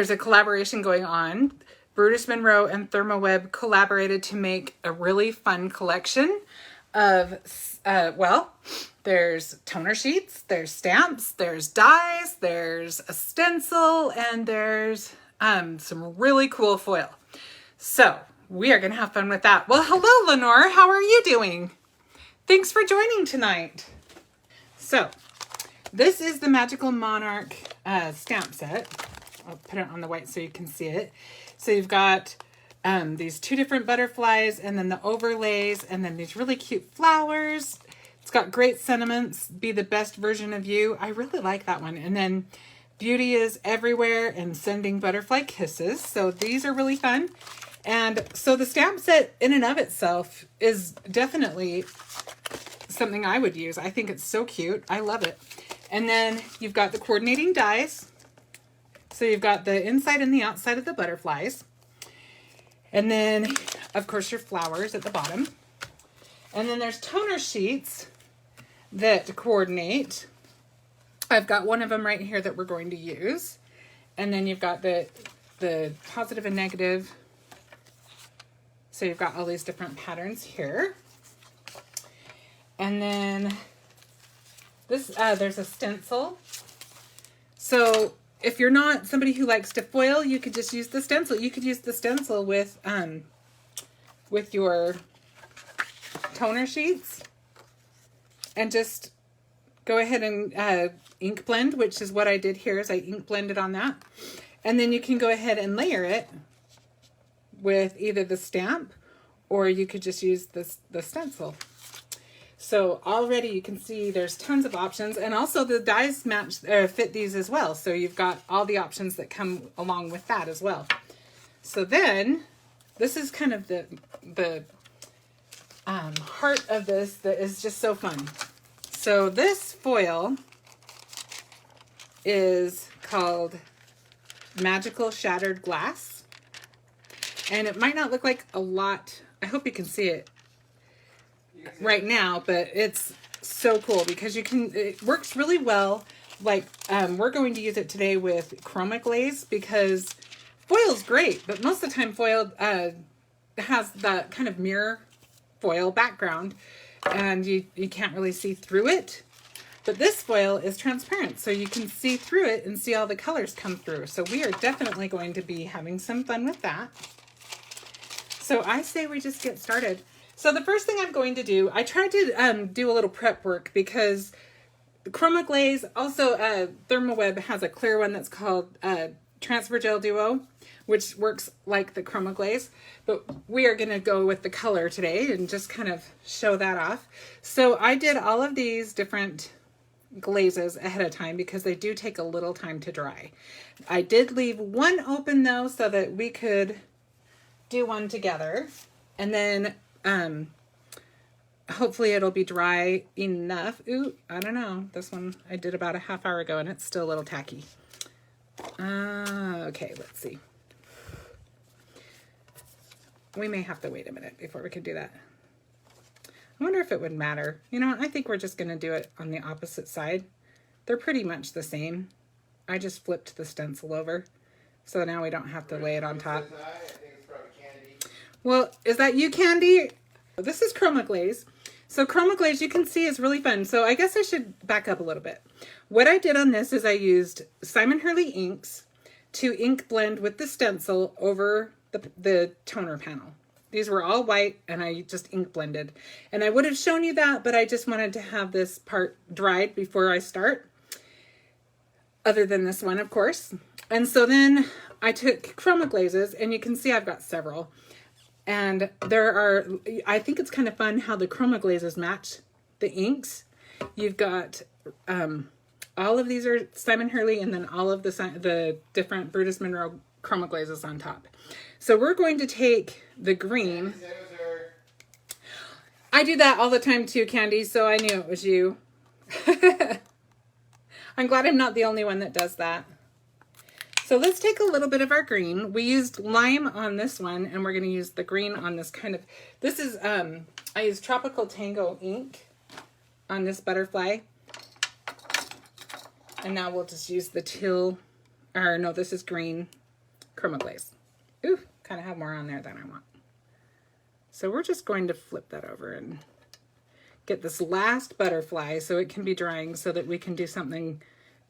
there's a collaboration going on. BrutusMonroe and Thermo Web collaborated to make a really fun collection of, well, there's toner sheets, there's stamps, there's dies, there's a stencil, and there's some really cool foil. So we are going to have fun with that. Well, hello, Lenore. How are you doing? Thanks for joining tonight. So this is the Magical Monarch stamp set. I'll put it on the white so you can see it. So you've got these two different butterflies, and then the overlays, and then these really cute flowers. It's got great sentiments. Be the best version of you. I really like that one. And then beauty is everywhere and sending butterfly kisses. So these are really fun. And so the stamp set in and of itself is definitely something I would use. I think it's so cute. I love it. And then you've got the coordinating dies. So you've got the inside and the outside of the butterflies. And then, of course, your flowers at the bottom. And then there's toner sheets that coordinate. I've got one of them right here that we're going to use. And then you've got the positive and negative. So you've got all these different patterns here. And then this, there's a stencil. So if you're not somebody who likes to foil, you could just use the stencil. You could use the stencil with your toner sheets and just go ahead and ink blend, which is what I did here, is I ink blended on that. And then you can go ahead and layer it with either the stamp, or you could just use the stencil. So already you can see there's tons of options, and also the dies match fit these as well. So you've got all the options that come along with that as well. So then this is kind of the heart of this that is just so fun. So this foil is called Magical Shattered Glass, and it might not look like a lot. I hope you can see it right now, but it's so cool because it works really well. Like we're going to use it today with chroma glaze because foil's great, but most of the time foil has that kind of mirror foil background and you can't really see through it. But this foil is transparent, so you can see through it and see all the colors come through. So we are definitely going to be having some fun with that. So I say we just get started. So the first thing I'm going to do, I tried to do a little prep work because the chroma glaze, also Thermo Web has a clear one that's called Transfer Gel Duo, which works like the chroma glaze, but we are going to go with the color today and just kind of show that off. So I did all of these different glazes ahead of time because they do take a little time to dry. I did leave one open though so that we could do one together, and then hopefully it'll be dry enough. Ooh, I don't know. This one I did about a half hour ago and it's still a little tacky. Okay, let's see. We may have to wait a minute before we can do that. I wonder if it would matter. You know, I think we're just going to do it on the opposite side. They're pretty much the same. I just flipped the stencil over, so now we don't have to lay it on top. Well, is that you, Candy? This is chroma glaze. So chroma glaze, you can see, is really fun. So I guess I should back up a little bit. What I did on this is I used Simon Hurley inks to ink blend with the stencil over the toner panel. These were all white and I just ink blended. And I would have shown you that, but I just wanted to have this part dried before I start. Other than this one, of course. And so then I took chroma glazes, and you can see I've got several. And there are, I think it's kind of fun how the chroma glazes match the inks. You've got, all of these are Simon Hurley, and then all of the different BrutusMonroe chroma glazes on top. So we're going to take the green. I do that all the time too, Candy, so I knew it was you. I'm glad I'm not the only one that does that. So let's take a little bit of our green. We used lime on this one, and we're going to use the green on this kind of, this is, I used Tropical Tango ink on this butterfly. And now we'll just use the teal, or no, this is green. chroma glaze. Ooh, kind of have more on there than I want. So we're just going to flip that over and get this last butterfly so it can be drying so that we can do something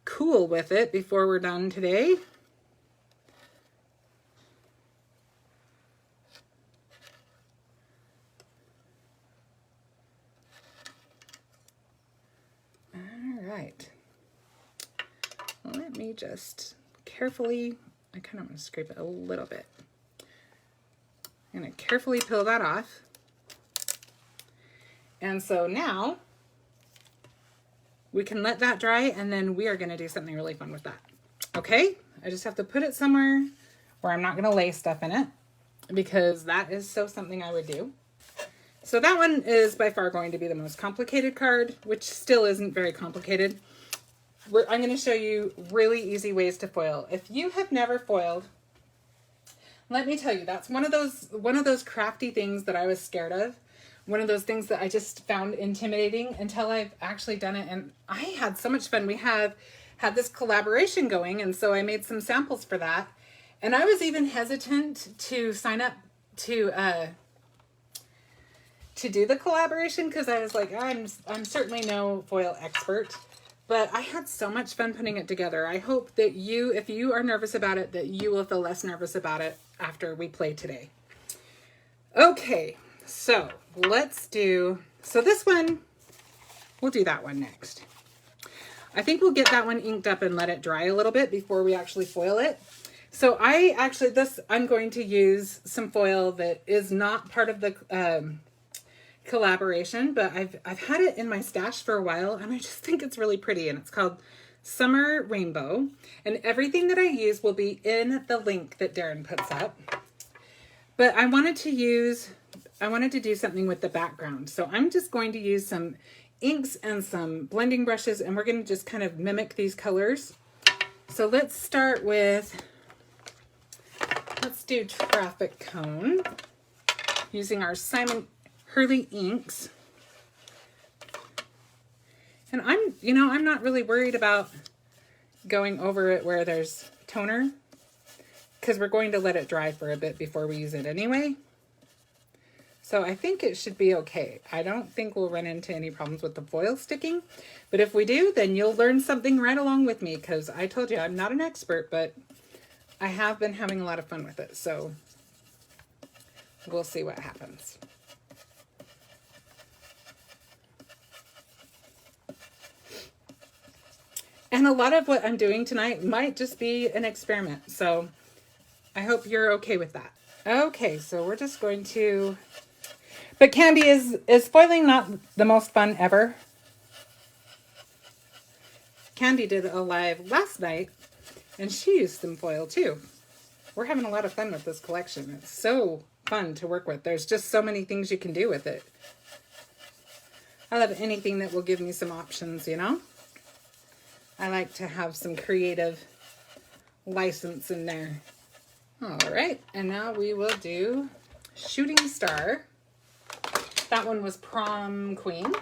cool with it before we're done today. All right. Let me just carefully, I kind of want to scrape it a little bit. I'm going to carefully peel that off. And so now we can let that dry, and then we are going to do something really fun with that. Okay, I just have to put it somewhere where I'm not going to lay stuff in it, because that is something I would do. So that one is by far going to be the most complicated card, which still isn't very complicated. I'm going to show you really easy ways to foil. If you have never foiled, let me tell you, that's one of those crafty things that I was scared of. One of those things that I just found intimidating until I've actually done it. And I had so much fun. We had this collaboration going, and so I made some samples for that. And I was even hesitant to sign up to do the collaboration, because I was like, I'm certainly no foil expert. But I had so much fun putting it together. I hope that you, if you are nervous about it, that you will feel less nervous about it after we play today. Okay, so let's do, so this one, we'll do that one next. I think we'll get that one inked up and let it dry a little bit before we actually foil it. So I'm going to use some foil that is not part of the collaboration, but I've had it in my stash for a while, and I just think it's really pretty, and it's called Summer Rainbow, and everything that I use will be in the link that Darren puts up. But I wanted to do something with the background, so I'm just going to use some inks and some blending brushes, and we're going to just kind of mimic these colors. So let's start with, let's do Traffic Cone using our Simon Hurley inks. And I'm not really worried about going over it where there's toner, because we're going to let it dry for a bit before we use it anyway. So I think it should be okay. I don't think we'll run into any problems with the foil sticking, but if we do, then you'll learn something right along with me, because I told you I'm not an expert, but I have been having a lot of fun with it. So we'll see what happens. And a lot of what I'm doing tonight might just be an experiment. So I hope you're okay with that. Okay, so we're just going to, but Candy, is foiling not the most fun ever? Candy did a live last night, and she used some foil too. We're having a lot of fun with this collection. It's so fun to work with. There's just so many things you can do with it. I love anything that will give me some options, you know? I like to have some creative license in there. All right, and now we will do Shooting Star. That one was Prom Queen.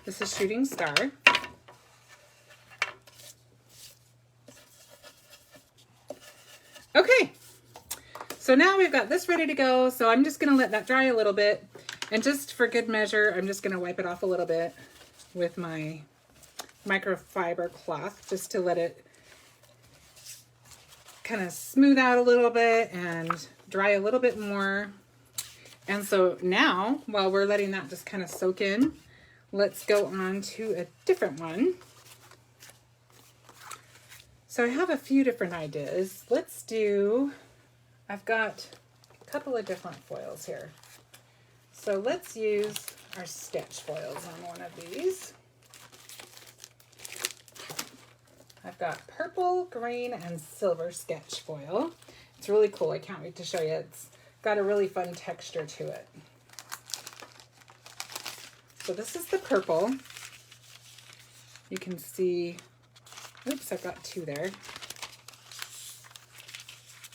This is Shooting Star. Okay, so now we've got this ready to go. So I'm just gonna let that dry a little bit. And just for good measure, I'm just gonna wipe it off a little bit with my microfiber cloth, just to let it kind of smooth out a little bit and dry a little bit more. And so now, while we're letting that just kind of soak in, let's go on to a different one. So I have a few different ideas. Let's do, I've got a couple of different foils here. So let's use our sketch foils on one of these. I've got purple, green, and silver sketch foil. It's really cool. I can't wait to show you. It's got a really fun texture to it. So this is the purple. You can see, oops, I've got two there.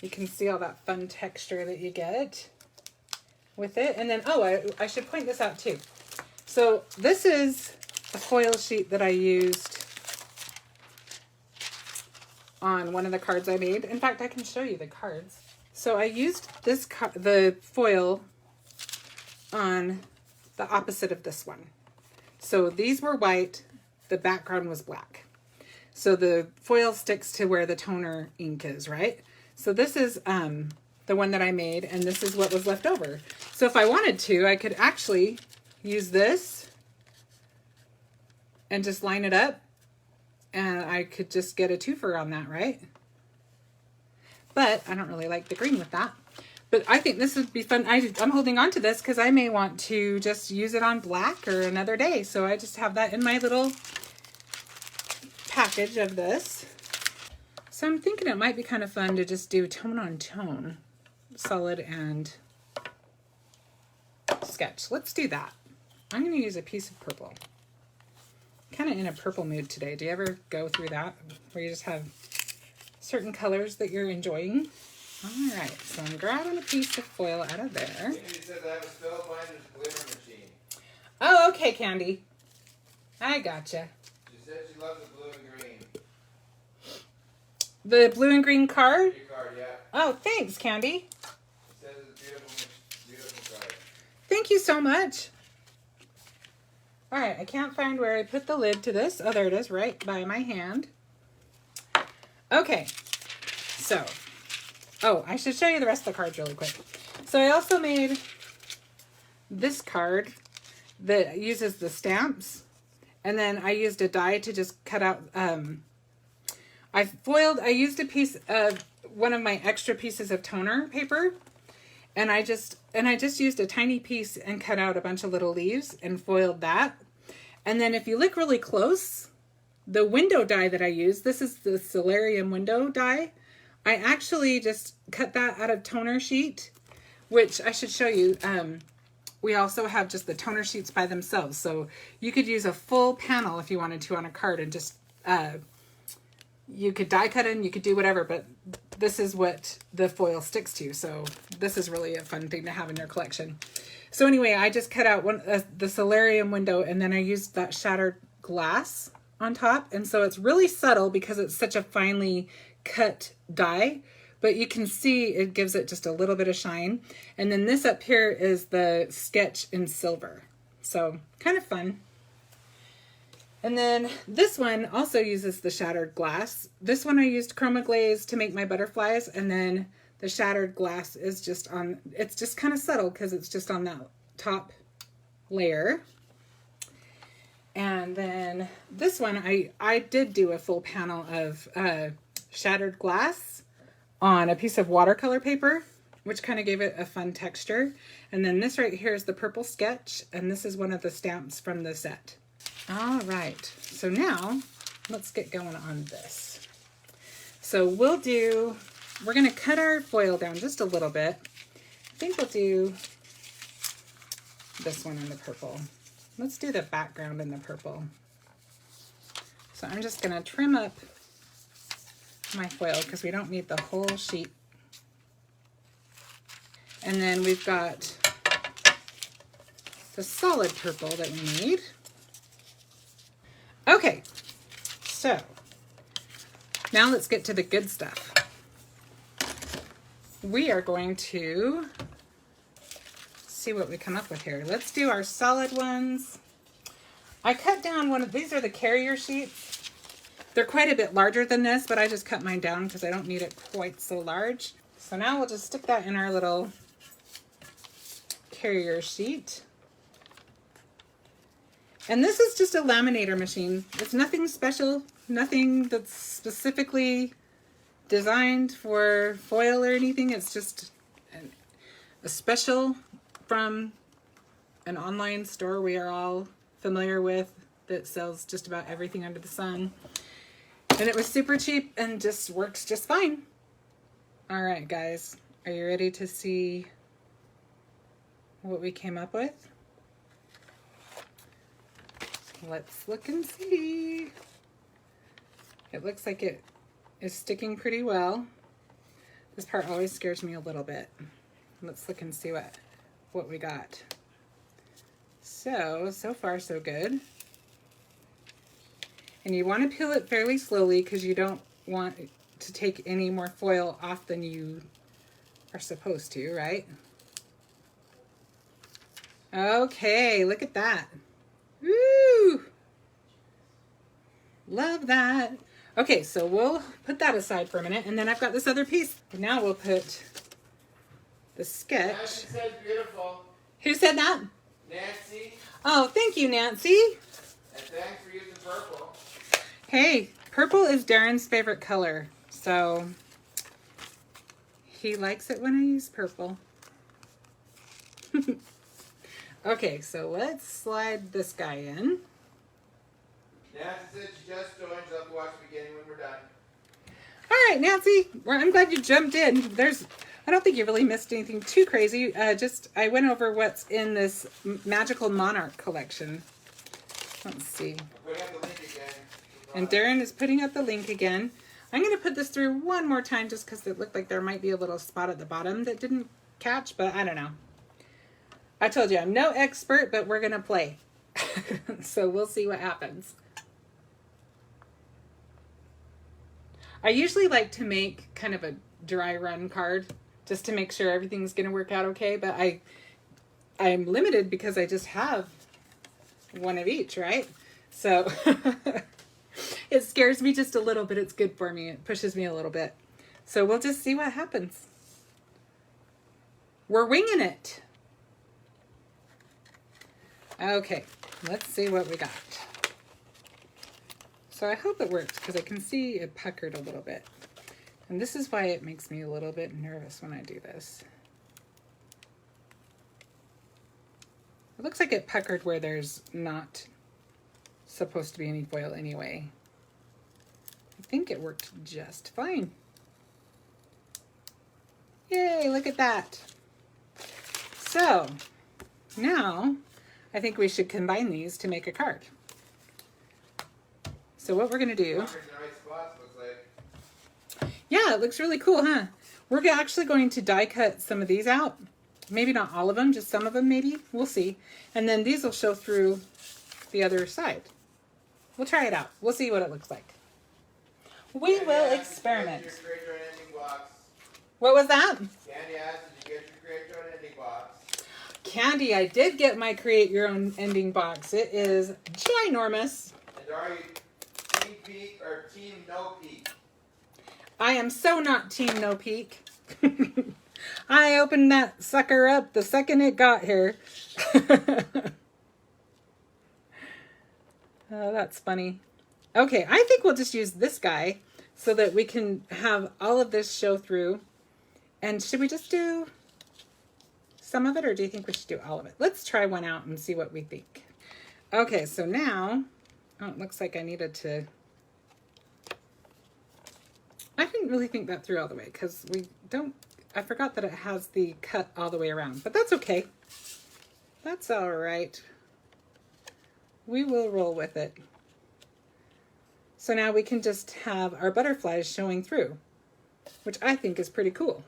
You can see all that fun texture that you get with it. And then, oh, I should point this out too. So this is a foil sheet that I used on one of the cards I made. In fact, I can show you the cards. So I used the foil on the opposite of this one. So these were white, the background was black. So the foil sticks to where the toner ink is, right? So this is the one that I made, and this is what was left over. So if I wanted to, I could actually use this and just line it up, and I could just get a twofer on that, right? But I don't really like the green with that. But I think this would be fun. I'm holding on to this because I may want to just use it on black or another day. So I just have that in my little package of this. So I'm thinking it might be kind of fun to just do tone on tone, solid and sketch. Let's do that. I'm going to use a piece of purple. Kind of in a purple mood today. Do you ever go through that where you just have certain colors that you're enjoying? All right, so I'm grabbing a piece of foil out of there. Candy says I have a spellbinder's glitter machine. Oh, okay, Candy. I gotcha. She said she loves the blue and green. The blue and green card? Your card, yeah. Oh, thanks, Candy. It says it's beautiful, beautiful card. Thank you so much. All right, I can't find where I put the lid to this. Oh, there it is, right by my hand. Okay, so... oh, I should show you the rest of the cards really quick. So I also made this card that uses the stamps. And then I used a die to just cut out, I used a piece of one of my extra pieces of toner paper. And I just used a tiny piece and cut out a bunch of little leaves and foiled that. And then if you look really close, the window die that I used, this is the Solarium window die. I actually just cut that out of toner sheet, which I should show you. We also have just the toner sheets by themselves. So you could use a full panel if you wanted to on a card and just, you could die cut it, you could do whatever, but this is what the foil sticks to. So this is really a fun thing to have in your collection. So anyway, I just cut out the Solarium window, and then I used that shattered glass on top. And so it's really subtle because it's such a finely cut die, but you can see it gives it just a little bit of shine. And then this up here is the sketch in silver. So kind of fun. And then this one also uses the shattered glass. This one I used chroma glaze to make my butterflies, and then the shattered glass is just on, it's just kind of subtle because it's just on that top layer. And then this one, I did do a full panel of shattered glass on a piece of watercolor paper, which kind of gave it a fun texture. And then this right here is the purple sketch, and this is one of the stamps from the set. All right, so now let's get going on this. So we're gonna cut our foil down just a little bit. I think we'll do this one in the purple. Let's do the background in the purple. So I'm just gonna trim up my foil because we don't need the whole sheet. And then we've got the solid purple that we need. Okay, so now let's get to the good stuff. We are going to see what we come up with here. Let's do our solid ones. I cut down one of these, are the carrier sheets. They're quite a bit larger than this, but I just cut mine down because I don't need it quite so large. So now we'll just stick that in our little carrier sheet. And this is just a laminator machine. It's nothing special, nothing that's specifically designed for foil or anything. It's just a special from an online store we are all familiar with that sells just about everything under the sun. And it was super cheap and just works just fine. All right, guys, are you ready to see what we came up with? Let's look and see. It looks like it is sticking pretty well. This part always scares me a little bit. Let's look and see what we got. So far so good. And you want to peel it fairly slowly because you don't want to take any more foil off than you are supposed to, right? Okay, look at that. Woo! Love that. Okay, so we'll put that aside for a minute, and then I've got this other piece. Now we'll put the sketch. Nancy said beautiful. Who said that? Nancy. Oh, thank you, Nancy. And thanks for using purple. Hey, purple is Darren's favorite color, so he likes it when I use purple. Okay, so let's slide this guy in. Nancy said she just joined. She'll have to watch the beginning when we're done. All right, Nancy, well, I'm glad you jumped in. I don't think you really missed anything too crazy. I went over what's in this Magical Monarch collection. Let's see. I'm putting up the link again. And Darren is putting up the link again. I'm going to put this through one more time just because it looked like there might be a little spot at the bottom that didn't catch, but I don't know. I told you I'm no expert, but we're going to play. So we'll see what happens. I usually like to make kind of a dry run card just to make sure everything's going to work out okay, but I'm limited because I just have one of each, right? So it scares me just a little bit. It's good for me. It pushes me a little bit. So we'll just see what happens. We're winging it. Okay, let's see what we got. So I hope it works because I can see it puckered a little bit. And this is why it makes me a little bit nervous when I do this. It looks like it puckered where there's not supposed to be any foil anyway. I think it worked just fine. Yay, look at that. So now I think we should combine these to make a card. So what we're going to do... Yeah, it looks really cool, huh? We're actually going to die cut some of these out. Maybe not all of them, just some of them maybe. We'll see. And then these will show through the other side. We'll try it out. We'll see what it looks like. We will experiment. What was that? Candy asked, did you get your create your own ending box? Candy, I did get my create your own ending box. It is ginormous. And are you team peak or team no peak? I am so not team no peak. I opened that sucker up the second it got here. Oh, that's funny. Okay, I think we'll just use this guy so that we can have all of this show through. And should we just do some of it, or do you think we should do all of it? Let's try one out and see what we think. Okay, so now, oh, it looks like I needed to... I didn't really think that through all the way because I forgot that it has the cut all the way around, but that's okay. That's all right. We will roll with it. So now we can just have our butterflies showing through, which I think is pretty cool.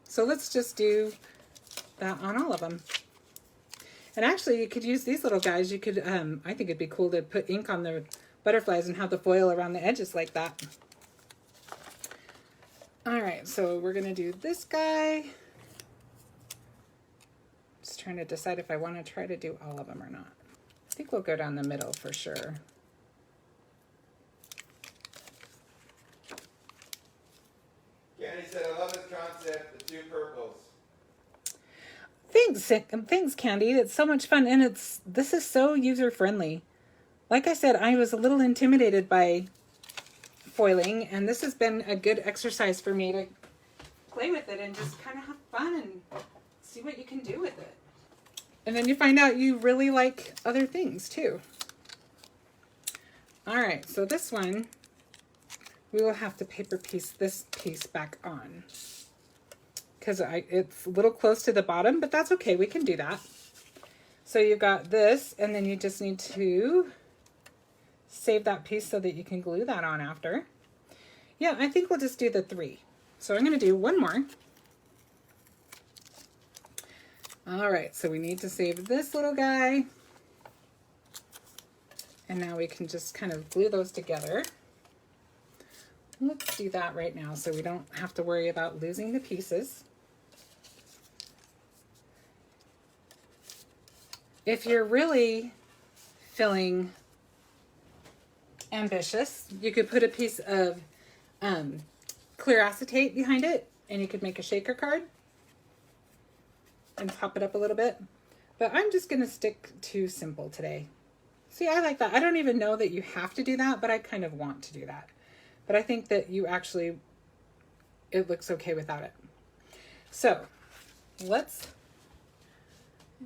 So let's just do that on all of them. And actually you could use these little guys. You could, I think it'd be cool to put ink on the butterflies and have the foil around the edges like that. All right, so we're gonna do this guy. Just trying to decide if I want to try to do all of them or not. I think we'll go down the middle for sure. Candy said, I love this concept, the two purples. Thanks, Candy. It's so much fun, and this is so user-friendly. Like I said, I was a little intimidated by foiling, and this has been a good exercise for me to play with it and just kind of have fun and see what you can do with it. And then you find out you really like other things too. All right, so this one, we will have to paper piece this piece back on because it's a little close to the bottom, but that's okay, we can do that. So you've got this, and then you just need to save that piece so that you can glue that on after. Yeah, I think we'll just do the 3. So I'm going to do one more. All right, so we need to save this little guy. And now we can just kind of glue those together. Let's do that right now so we don't have to worry about losing the pieces. If you're really feeling ambitious, you could put a piece of clear acetate behind it and you could make a shaker card and pop it up a little bit. But I'm just going to stick to simple today. See, I like that. I don't even know that you have to do that, but I kind of want to do that. But I think that you actually, it looks okay without it. So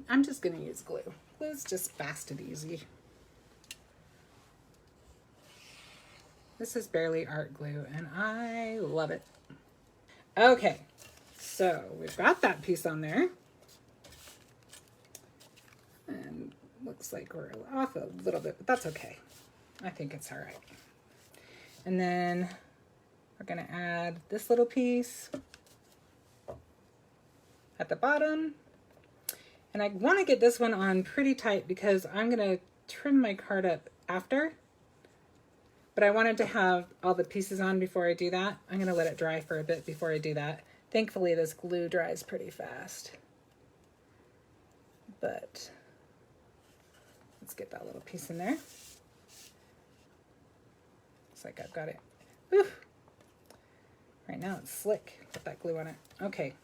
I'm just going to use glue. Glue's just fast and easy. This is barely art glue and I love it. Okay, so we've got that piece on there. And looks like we're off a little bit, but that's okay. I think it's all right. And then we're gonna add this little piece at the bottom. And I wanna get this one on pretty tight because I'm gonna trim my card up after. But I wanted to have all the pieces on before I do that. I'm gonna let it dry for a bit before I do that. Thankfully, this glue dries pretty fast. But let's get that little piece in there. Looks like I've got it. Whew. Right now it's slick with that glue on it. Okay.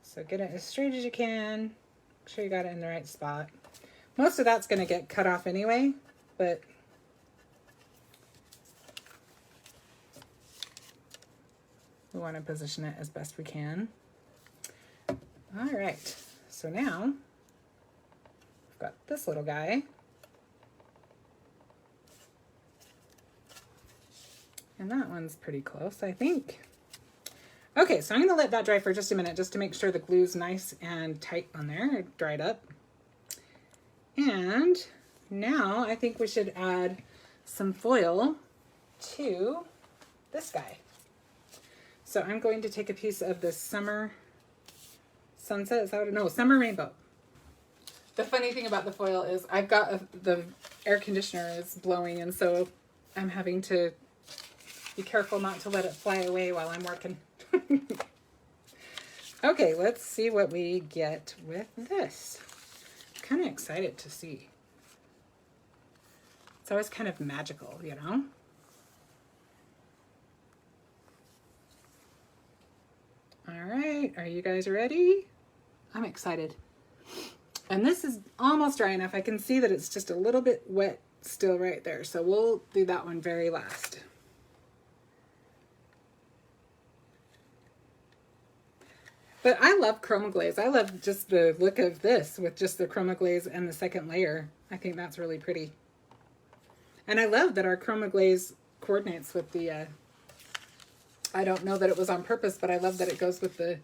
So get it as straight as you can. Make sure you got it in the right spot. Most of that's gonna get cut off anyway, but we want to position it as best we can. All right, so now I've got this little guy. And that one's pretty close, I think. Okay, so I'm gonna let that dry for just a minute just to make sure the glue's nice and tight on there, dried up. And now I think we should add some foil to this guy. So I'm going to take a piece of this summer sunset, is that what it, no, summer rainbow. The funny thing about the foil is I've got the air conditioner is blowing, and so I'm having to be careful not to let it fly away while I'm working. Okay, let's see what we get with this. I'm kind of excited to see. It's always kind of magical, you know? All right, are you guys ready? I'm excited. And this is almost dry enough. I can see that it's just a little bit wet still right there. So we'll do that one very last. But I love chroma glaze. I love just the look of this with just the chroma glaze and the second layer. I think that's really pretty. And I love that our chroma glaze coordinates with the, I don't know that it was on purpose, but I love that it goes with the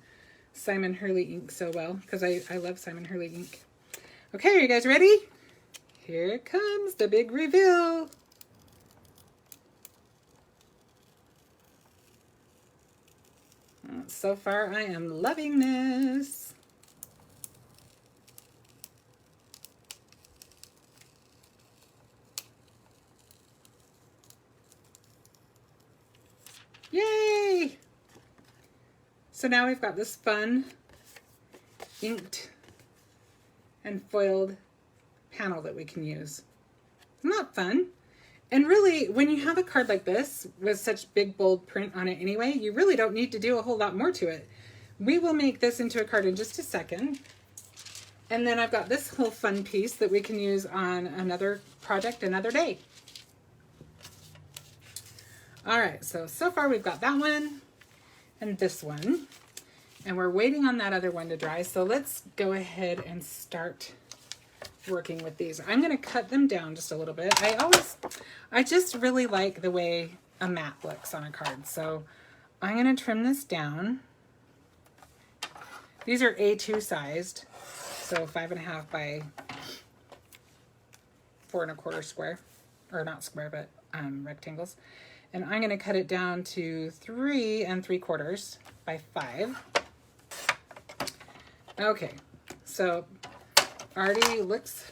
Simon Hurley ink so well, because I love Simon Hurley ink. Okay, are you guys ready? Here comes the big reveal. So far, I am loving this. Yay! So now we've got this fun inked and foiled panel that we can use. Isn't that fun? And really, when you have a card like this with such big, bold print on it anyway, you really don't need to do a whole lot more to it. We will make this into a card in just a second. And then I've got this whole fun piece that we can use on another project another day. All right, so far we've got that one and this one. And we're waiting on that other one to dry. So let's go ahead and start working with these. I'm going to cut them down just a little bit. I just really like the way a mat looks on a card. So I'm going to trim this down. These are A2 sized, so 5.5 by 4.25 square, or not square, but rectangles. And I'm going to cut it down to 3 3/4 by 5. Okay, so already looks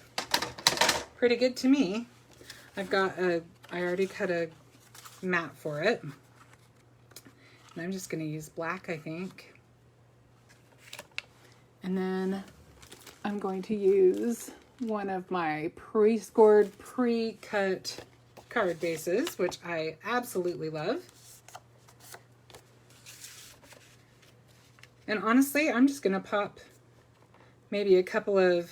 pretty good to me. I already cut a matte for it. And I'm just going to use black, I think. And then I'm going to use one of my pre-scored, pre-cut card bases, which I absolutely love. And honestly, I'm just going to pop maybe a couple of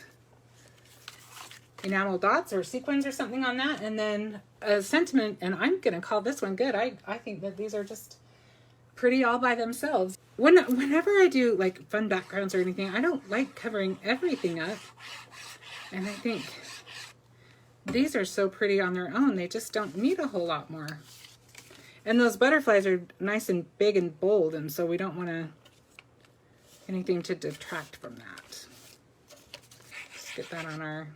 enamel dots or sequins or something on that, and then a sentiment, and I'm going to call this one good. I think that these are just pretty all by themselves. Whenever I do like fun backgrounds or anything, I don't like covering everything up. And I think these are so pretty on their own. They just don't need a whole lot more. And those butterflies are nice and big and bold, and so we don't want anything to detract from that. Let's get that on our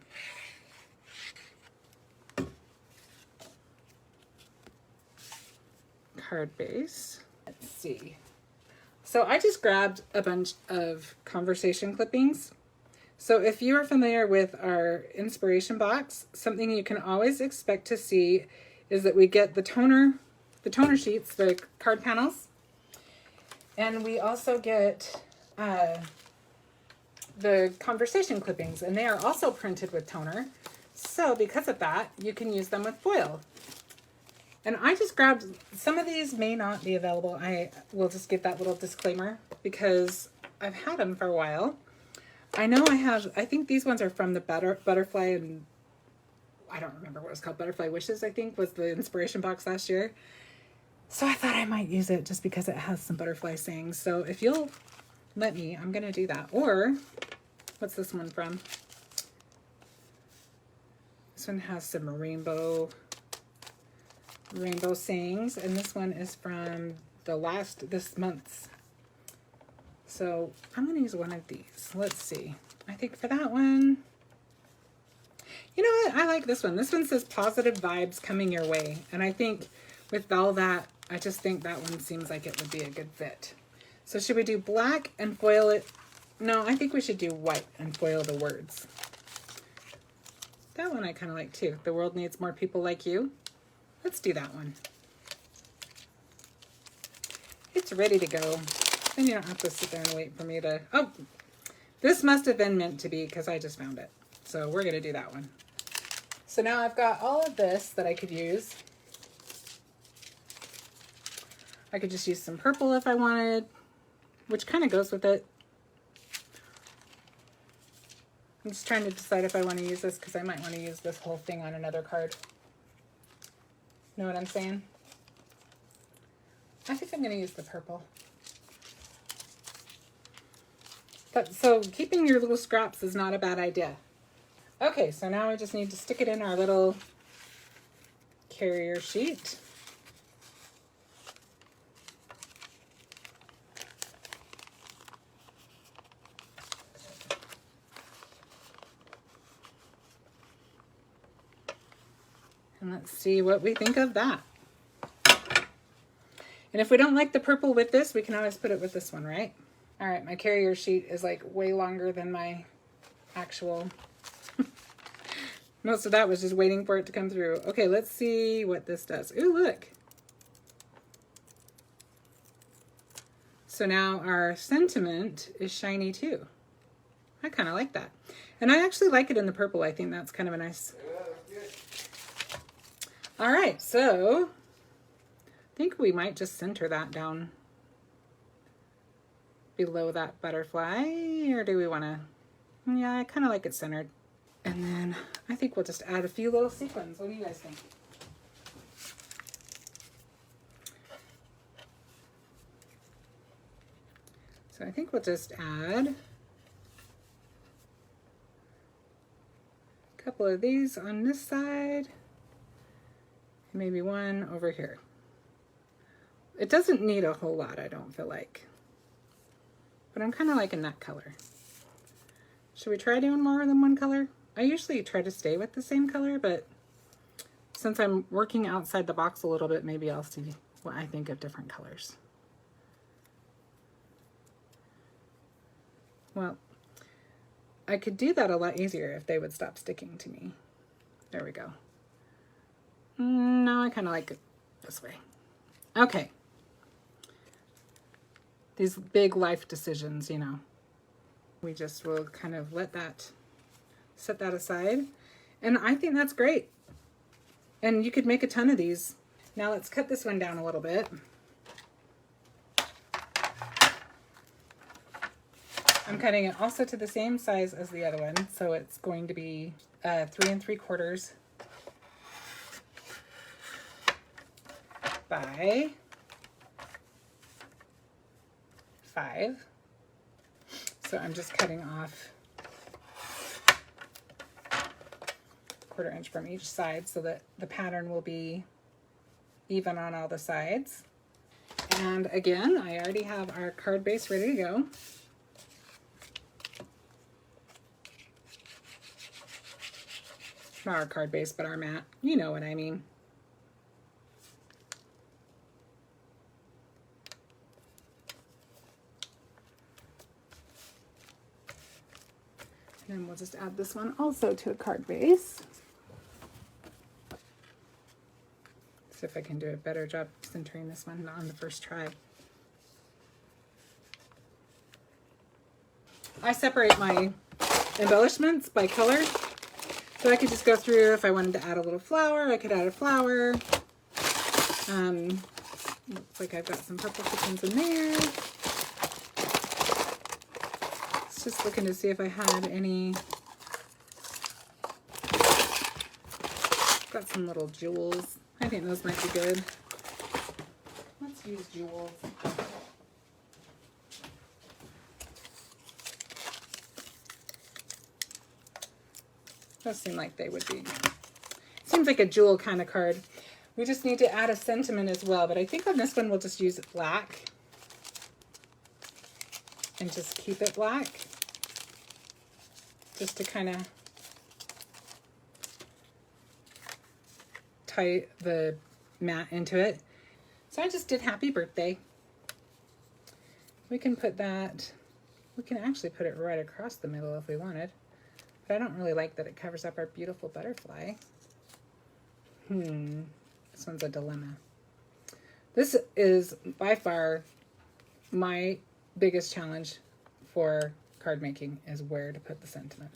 card base. Let's see. So I just grabbed a bunch of conversation clippings. So if you are familiar with our inspiration box, something you can always expect to see is that we get the toner sheets, the card panels, and we also get the conversation clippings, and they are also printed with toner. So because of that, you can use them with foil. And I just grabbed, some of these may not be available. I will just give that little disclaimer because I've had them for a while. I know I think these ones are from the Butterfly, and I don't remember what it was called. Butterfly Wishes, I think, was the inspiration box last year. So I thought I might use it just because it has some butterfly sayings. So if you'll let me, I'm going to do that. Or, what's this one from? This one has some rainbow sayings, and this one is from this month's. So I'm going to use one of these. Let's see. I think for that one, you know what? I like this one. This one says positive vibes coming your way. And I think with all that, I just think that one seems like it would be a good fit. So should we do black and foil it? No, I think we should do white and foil the words. That one I kind of like too. The world needs more people like you. Let's do that one. It's ready to go. Then you don't have to sit there and wait for me to... Oh, this must have been meant to be because I just found it. So we're going to do that one. So now I've got all of this that I could use. I could just use some purple if I wanted, which kind of goes with it. I'm just trying to decide if I want to use this because I might want to use this whole thing on another card. Know what I'm saying? I think I'm going to use the purple. So keeping your little scraps is not a bad idea. Okay, so now I just need to stick it in our little carrier sheet. And let's see what we think of that. And if we don't like the purple with this, we can always put it with this one, right? All right, my carrier sheet is like way longer than my actual. Most of that was just waiting for it to come through. Okay, let's see what this does. Ooh, look. So now our sentiment is shiny too. I kind of like that. And I actually like it in the purple. I think that's kind of a nice... All right, so I think we might just center that down below that butterfly, or do we want to? Yeah, I kind of like it centered. And then I think we'll just add a few little sequins. What do you guys think? So I think we'll just add a couple of these on this side, maybe one over here. It doesn't need a whole lot, I don't feel like. But I'm kind of liking that color. Should we try doing more than one color? I usually try to stay with the same color, but since I'm working outside the box a little bit, maybe I'll see what I think of different colors. Well, I could do that a lot easier if they would stop sticking to me. There we go. No, I kind of like this way. Okay. These big life decisions, you know. We just will kind of let that, set that aside. And I think that's great. And you could make a ton of these. Now let's cut this one down a little bit. I'm cutting it also to the same size as the other one. So it's going to be 3 3/4 by 5. So I'm just cutting off 1/4 inch from each side so that the pattern will be even on all the sides. And again, I already have our card base ready to go. Not our card base, but our mat. You know what I mean. And then we'll just add this one also to a card base. See if I can do a better job centering this one on the first try. I separate my embellishments by color. So I could just go through, if I wanted to add a little flower, I could add a flower. Looks like I've got some purple chickens in there. Just looking to see if I had any. Got some little jewels. I think those might be good. Let's use jewels. Those seem like they would be. Seems like a jewel kind of card. We just need to add a sentiment as well, but I think on this one we'll just use black. And just keep it black. Just to kind of tie the mat into it. So I just did happy birthday. We can put that, we can actually put it right across the middle if we wanted. But I don't really like that it covers up our beautiful butterfly. This one's a dilemma. This is by far my biggest challenge for card making, is where to put the sentiment.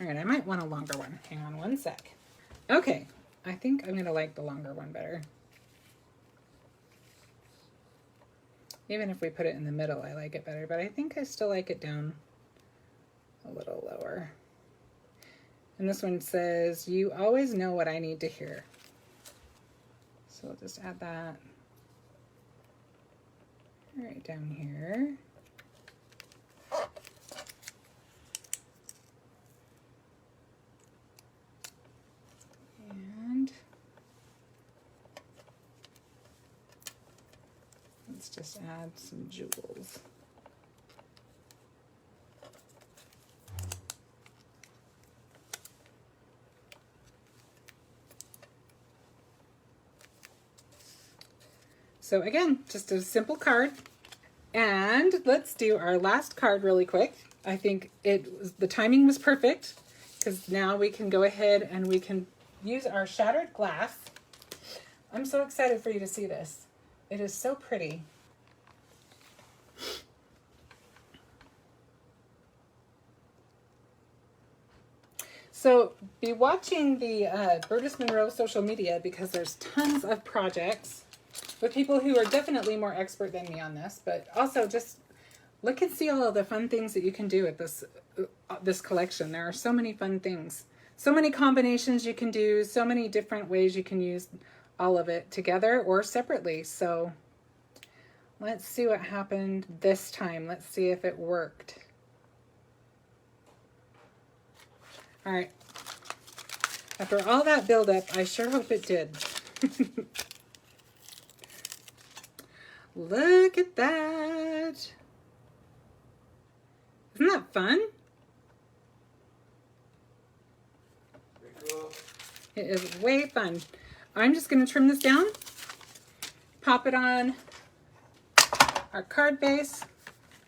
All right, I might want a longer one. Hang on one sec. Okay, I think I'm gonna like the longer one better. Even if we put it in the middle, I like it better, but I think I still like it down a little lower. And this one says, "You always know what I need to hear." So we'll just add that right down here. And let's just add some jewels. So again, just a simple card. And let's do our last card really quick. I think the timing was perfect, because now we can go ahead and we can use our shattered glass. I'm so excited for you to see this. It is so pretty. So be watching the BrutusMonroe social media, because there's tons of projects with people who are definitely more expert than me on this, but also just look and see all of the fun things that you can do with this collection. There are so many fun things, so many combinations you can do, so many different ways you can use all of it together or separately. So let's see what happened this time. Let's see if it worked. All right. After all that buildup, I sure hope it did. Look at that. Isn't that fun? Pretty cool. It is way fun. I'm just going to trim this down, pop it on our card base.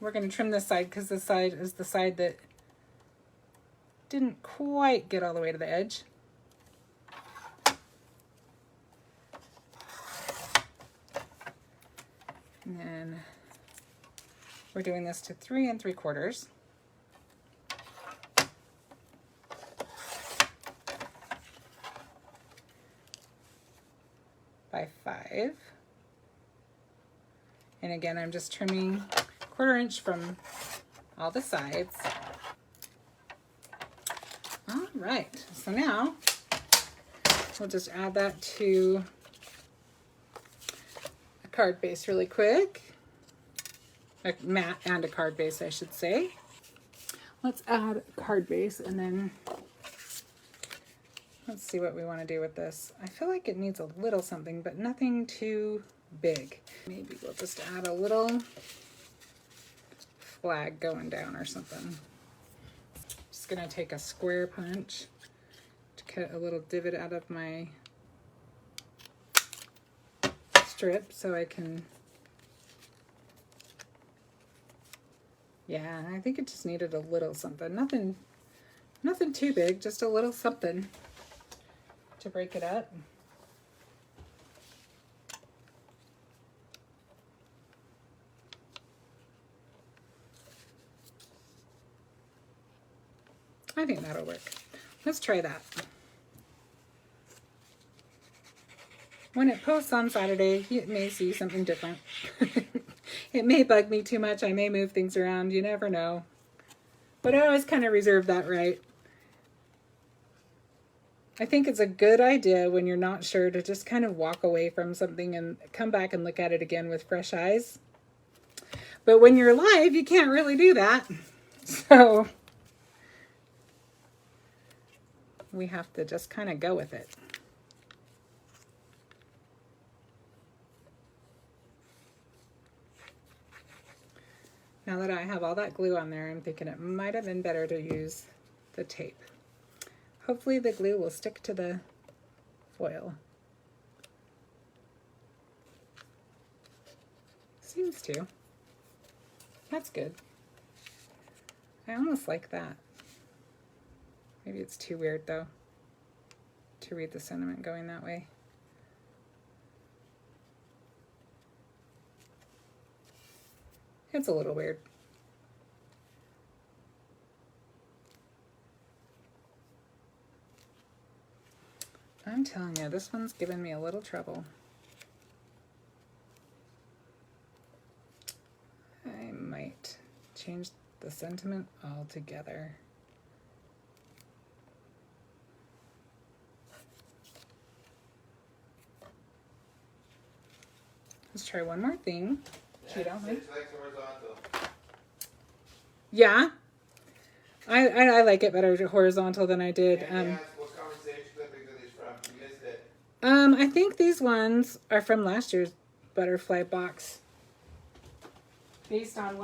We're going to trim this side because this side is the side that didn't quite get all the way to the edge. And then we're doing this to 3 3/4 by 5. And again, I'm just trimming 1/4 inch from all the sides. All right, so now we'll just add that to a card base really quick. A mat and a card base, I should say. Let's add a card base and then let's see what we want to do with this. I feel like it needs a little something, but nothing too big. Maybe we'll just add a little flag going down or something. Just gonna take a square punch to cut a little divot out of my strip so I can, yeah, I think it just needed a little something. Nothing too big, just a little something to break it up. I think that'll work. Let's try that. When it posts on Saturday, you may see something different. It may bug me too much. I may move things around. You never know. But I always kind of reserve that right. I think it's a good idea when you're not sure to just kind of walk away from something and come back and look at it again with fresh eyes. But when you're live, you can't really do that. So we have to just kind of go with it. Now that I have all that glue on there, I'm thinking it might have been better to use the tape. Hopefully the glue will stick to the foil. Seems to. That's good. I almost like that. Maybe it's too weird though to read the sentiment going that way. It's a little weird. I'm telling you, this one's given me a little trouble. I might change the sentiment altogether. Let's try one more thing. If you don't mind. Yeah, I like it better horizontal than I did. What conversation clippings are these from? You missed it. I think these ones are from last year's butterfly box. Based on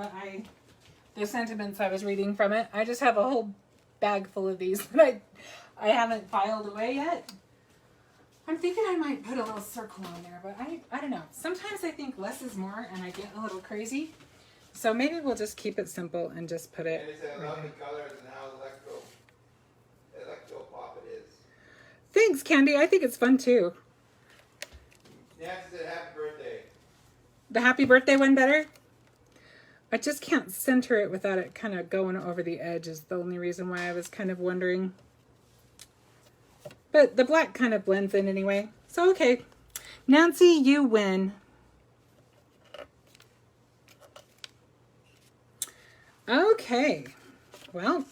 the sentiments I was reading from it. I just have a whole bag full of these that I haven't filed away yet. I'm thinking I might put a little circle on there, but I don't know. Sometimes I think less is more and I get a little crazy. So maybe we'll just keep it simple and just put it. And it's a lovely colors and how electro pop it is. Thanks, Candy. I think it's fun too. Nancy said happy birthday. The happy birthday one better? I just can't center it without it kind of going over the edge is the only reason why I was kind of wondering. But the black kind of blends in anyway. So, okay. Nancy, you win. Okay. Well,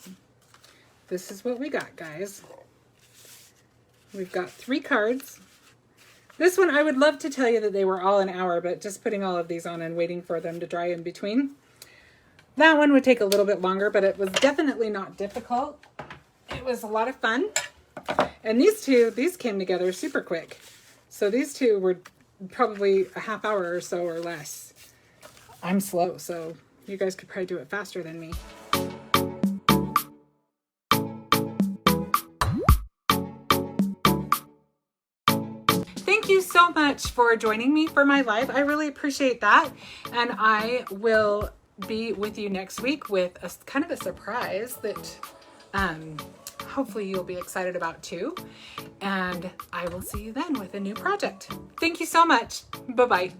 this is what we got, guys. We've got 3 cards. This one, I would love to tell you that they were all an hour, but just putting all of these on and waiting for them to dry in between. That one would take a little bit longer, but it was definitely not difficult. It was a lot of fun. And these came together super quick. So these 2 were probably a half hour or so or less. I'm slow, so you guys could probably do it faster than me. Thank you so much for joining me for my live. I really appreciate that. And I will be with you next week with a kind of a surprise that hopefully you'll be excited about too. And I will see you then with a new project. Thank you so much. Bye-bye.